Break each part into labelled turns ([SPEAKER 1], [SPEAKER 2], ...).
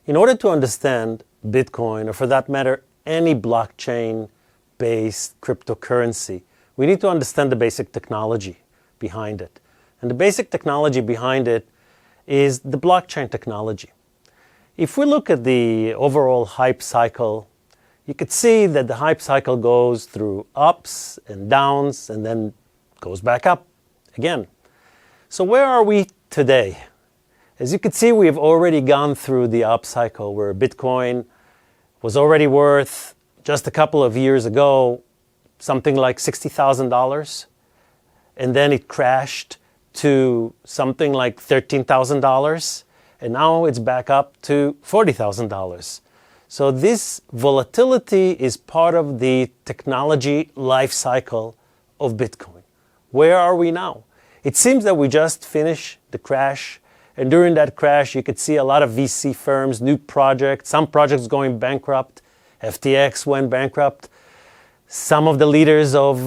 [SPEAKER 1] In order to understand Bitcoin, or for that matter, any blockchain-based cryptocurrency, we need to understand the basic technology behind it. And the basic technology behind it is the blockchain technology. If we look at the overall hype cycle, you could see that the hype cycle goes through ups and downs and then goes back up again. So where are we today? As you can see, we have already gone through the up cycle where Bitcoin was already worth, just a couple of years ago, something like $60,000. And then it crashed to something like $13,000. And now it's back up to $40,000. So this volatility is part of the technology life cycle of Bitcoin. Where are we now? It seems that we just finished the crash. And during that crash, you could see a lot of VC firms, new projects, some projects going bankrupt. FTX went bankrupt. Some of the leaders of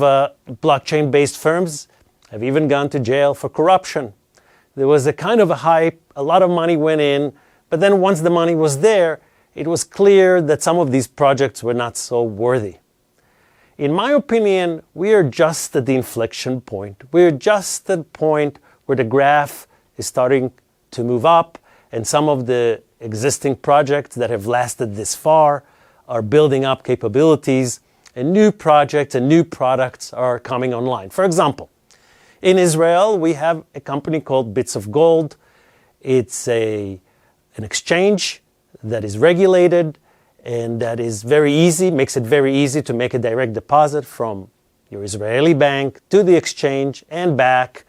[SPEAKER 1] blockchain-based firms have even gone to jail for corruption. There was a kind of a hype, a lot of money went in, but then once the money was there, it was clear that some of these projects were not so worthy. In my opinion, we are just at the inflection point. We're just at the point where the graph is starting to move up, and some of the existing projects that have lasted this far are building up capabilities, and new projects and new products are coming online. For example, in Israel, we have a company called Bits of Gold. It's an exchange that is regulated and that is very easy, makes it very easy to make a direct deposit from your Israeli bank to the exchange and back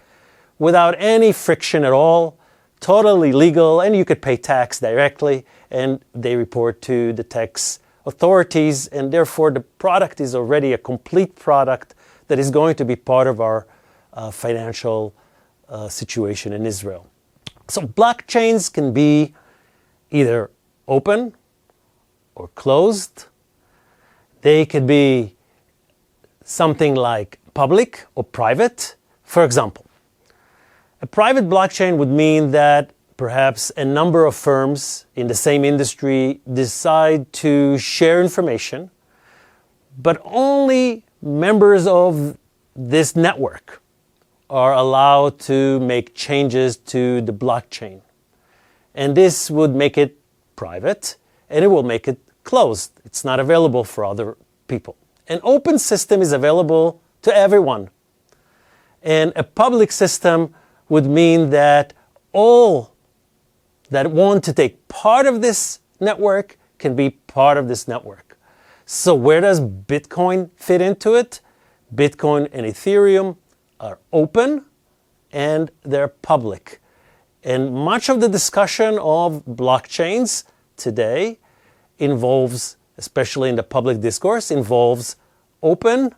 [SPEAKER 1] without any friction at all. Totally legal, and you could pay tax directly, and they report to the tax authorities, and therefore the product is already a complete product that is going to be part of our financial situation in Israel. So blockchains can be either open or closed. They could be something like public or private. For example, a private blockchain would mean that perhaps a number of firms in the same industry decide to share information, but only members of this network are allowed to make changes to the blockchain. And this would make it private, and it will make it closed. It's not available for other people. An open system is available to everyone. And a public system would mean that all that want to take part of this network can be part of this network. So where does Bitcoin fit into it? Bitcoin and Ethereum are open and they're public. And much of the discussion of blockchains today involves, especially in the public discourse, involves open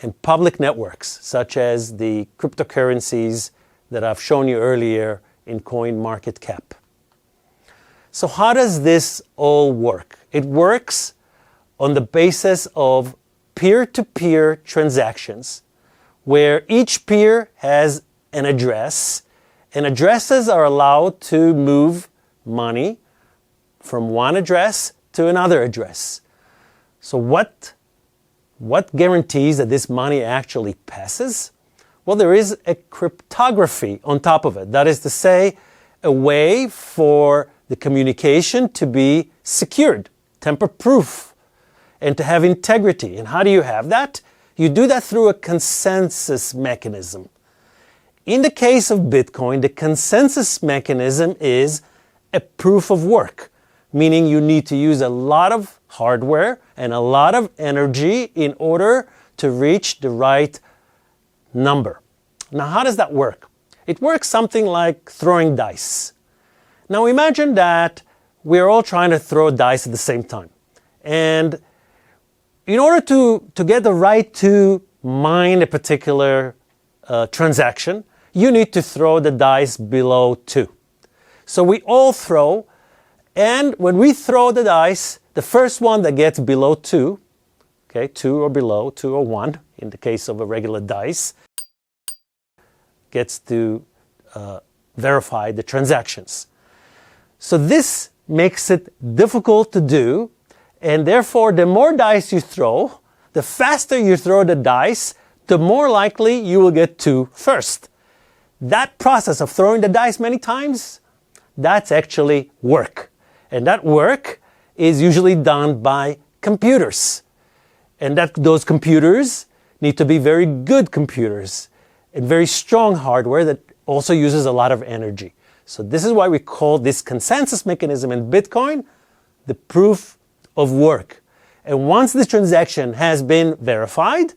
[SPEAKER 1] and public networks, such as the cryptocurrencies that I've shown you earlier in CoinMarketCap. So how does this all work? It works on the basis of peer-to-peer transactions, where each peer has an address, and addresses are allowed to move money from one address to another address. So what guarantees that this money actually passes? Well, there is a cryptography on top of it. That is to say, a way for the communication to be secured, tamper-proof, and to have integrity. And how do you have that? You do that through a consensus mechanism. In the case of Bitcoin, the consensus mechanism is a proof of work, meaning you need to use a lot of hardware and a lot of energy in order to reach the right number. Now, how does that work? It works something like throwing dice. Now, imagine that we're all trying to throw dice at the same time. And in order to get the right to mine a particular transaction, you need to throw the dice below 2. So we all throw, and when we throw the dice, the first one that gets below 2, okay, 2 or below, 2 or 1, in the case of a regular dice, gets to verify the transactions. So this makes it difficult to do, and therefore the more dice you throw, the faster you throw the dice, the more likely you will get 2 first. That process of throwing the dice many times, that's actually work. And that work is usually done by computers. And those computers need to be very good computers and very strong hardware that also uses a lot of energy. So this is why we call this consensus mechanism in Bitcoin the proof of work. And once this transaction has been verified,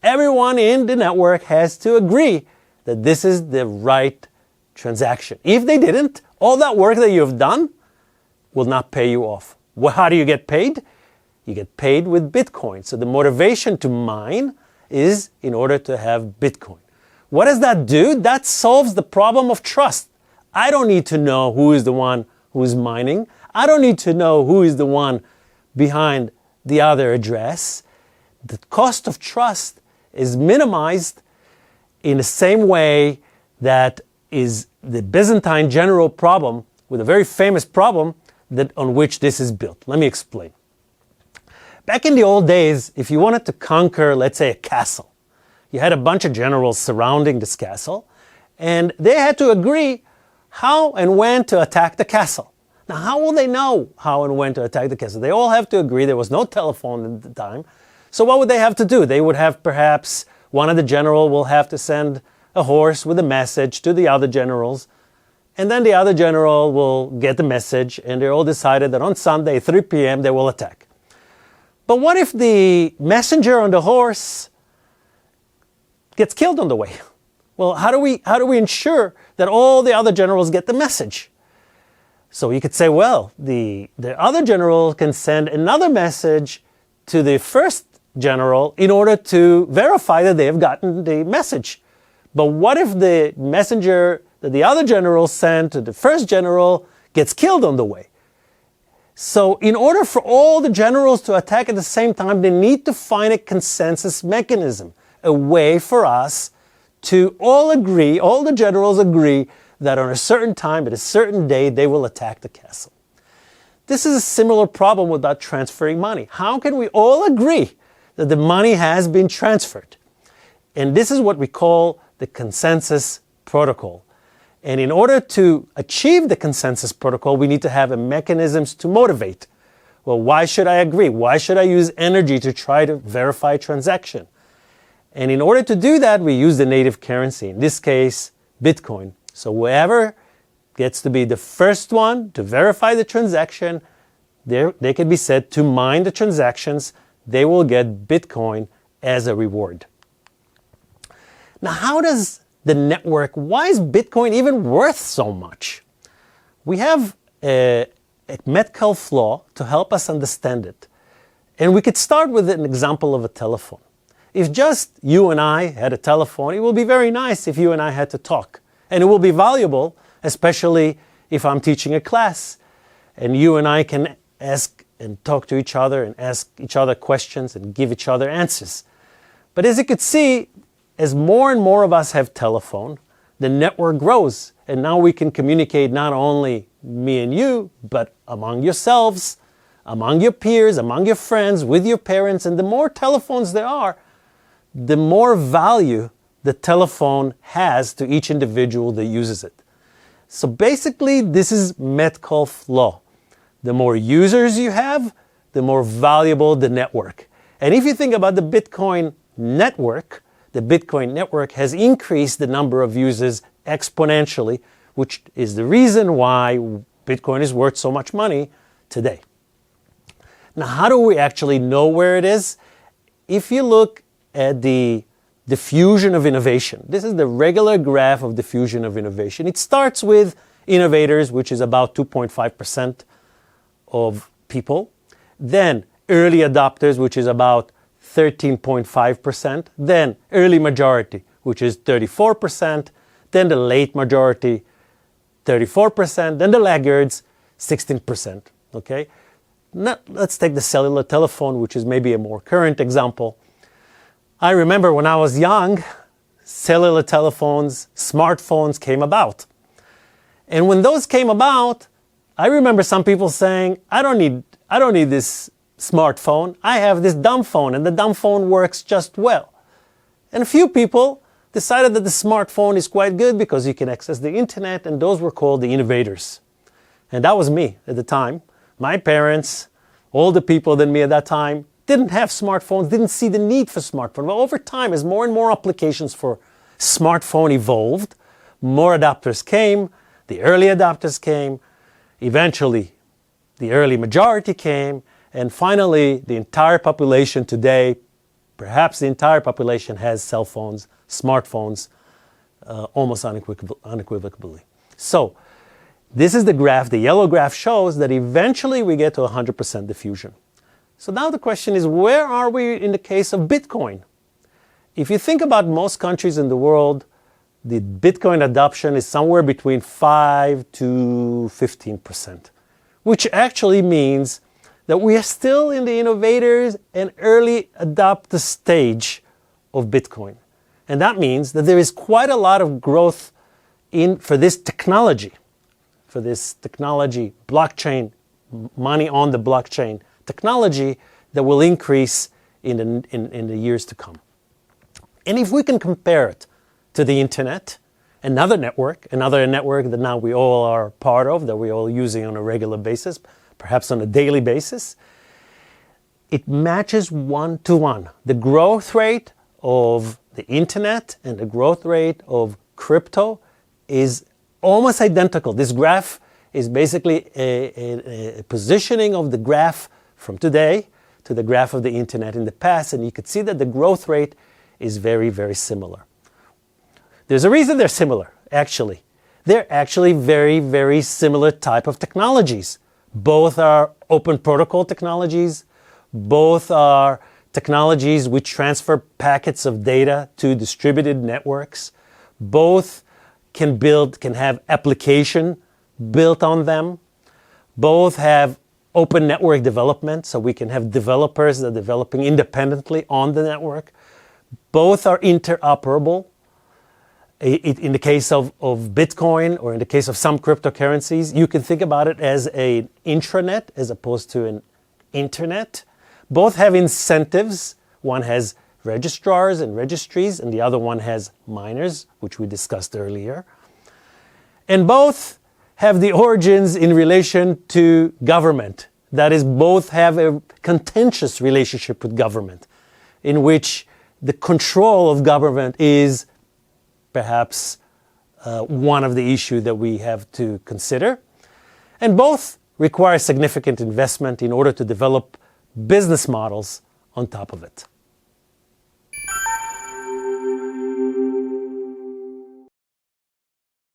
[SPEAKER 1] everyone in the network has to agree that this is the right transaction. If they didn't, all that work that you have done will not pay you off. Well, how do you get paid? You get paid with Bitcoin. So the motivation to mine is in order to have Bitcoin. What does that do? That solves the problem of trust. I don't need to know who is the one who is mining. I don't need to know who is the one behind the other address. The cost of trust is minimized in the same way that is the Byzantine general problem, with a very famous problem that on which this is built. Let me explain. Back in the old days, if you wanted to conquer, let's say, a castle, you had a bunch of generals surrounding this castle, and they had to agree how and when to attack the castle. Now, how will they know how and when to attack the castle? They all have to agree. There was no telephone at the time. So what would they have to do? They would have perhaps one of the general will have to send a horse with a message to the other generals, and then the other general will get the message, and they're all decided that on Sunday, 3 p.m., they will attack. But what if the messenger on the horse gets killed on the way? Well, how do we ensure that all the other generals get the message? So you could say, well, the other general can send another message to the first general in order to verify that they have gotten the message. But what if the messenger that the other general sent to the first general gets killed on the way? So in order for all the generals to attack at the same time, they need to find a consensus mechanism, a way for us to all agree, all the generals agree, that on a certain time, at a certain day, they will attack the castle. This is a similar problem without transferring money. How can we all agree that the money has been transferred? And this is what we call the consensus protocol. And in order to achieve the consensus protocol, we need to have mechanisms to motivate. Well, why should I agree? Why should I use energy to try to verify a transaction? And in order to do that, we use the native currency, in this case, Bitcoin. So whoever gets to be the first one to verify the transaction, they can be said to mine the transactions. They will get Bitcoin as a reward. Now, how does the network, why is Bitcoin even worth so much? We have a Metcalfe law to help us understand it. And we could start with an example of a telephone. If just you and I had a telephone, it would be very nice if you and I had to talk. And it will be valuable, especially if I'm teaching a class. And you and I can ask and talk to each other and ask each other questions and give each other answers. But as you could see, as more and more of us have telephone, the network grows. And now we can communicate not only me and you, but among yourselves, among your peers, among your friends, with your parents. And the more telephones there are, the more value the telephone has to each individual that uses it. So basically, this is Metcalfe law. The more users you have, the more valuable the network. And if you think about the Bitcoin network has increased the number of users exponentially, which is the reason why Bitcoin is worth so much money today. Now, how do we actually know where it is? If you look at the diffusion of innovation, this is the regular graph of diffusion of innovation. It starts with innovators, which is about 2.5% of people. Then early adopters, which is about 13.5%. Then early majority, which is 34%. Then the late majority, 34%. Then the laggards, 16%. Okay? Now, let's take the cellular telephone, which is maybe a more current example. I remember when I was young, cellular telephones, smartphones came about. And when those came about, I remember some people saying, I don't need this smartphone. I have this dumb phone, and the dumb phone works just well. And a few people decided that the smartphone is quite good because you can access the internet, and those were called the innovators. And that was me at the time. My parents, older people than me at that time, didn't have smartphones, didn't see the need for smartphones. Well, over time, as more and more applications for smartphone evolved, more adopters came, the early adopters came, eventually the early majority came, and finally the entire population today, perhaps the entire population has cell phones, smartphones, almost unequivocally. So this is the graph. The yellow graph shows that eventually we get to 100% diffusion. So now the question is, where are we in the case of Bitcoin? If you think about most countries in the world, the Bitcoin adoption is somewhere between 5 to 15%, which actually means that we are still in the innovators and early adopter stage of Bitcoin. And that means that there is quite a lot of growth for this technology, blockchain, money on the blockchain technology that will increase in the years to come. And if we can compare it to the internet, another network that now we all are part of, that we're all using on a regular basis, perhaps on a daily basis, it matches 1-to-1. The growth rate of the internet and the growth rate of crypto is almost identical. This graph is basically a positioning of the graph from today to the graph of the internet in the past, and you could see that the growth rate is very, very similar. There's a reason they're similar, actually. They're actually very, very similar type of technologies. Both are open protocol technologies. Both are technologies which transfer packets of data to distributed networks. Both can have application built on them. Both have open network development, so we can have developers that are developing independently on the network. Both are interoperable. In the case of Bitcoin, or in the case of some cryptocurrencies, you can think about it as an intranet as opposed to an internet. Both have incentives. One has registrars and registries, and the other one has miners, which we discussed earlier. And both have the origins in relation to government. That is, both have a contentious relationship with government, in which the control of government is perhaps one of the issues that we have to consider. And both require significant investment in order to develop business models on top of it.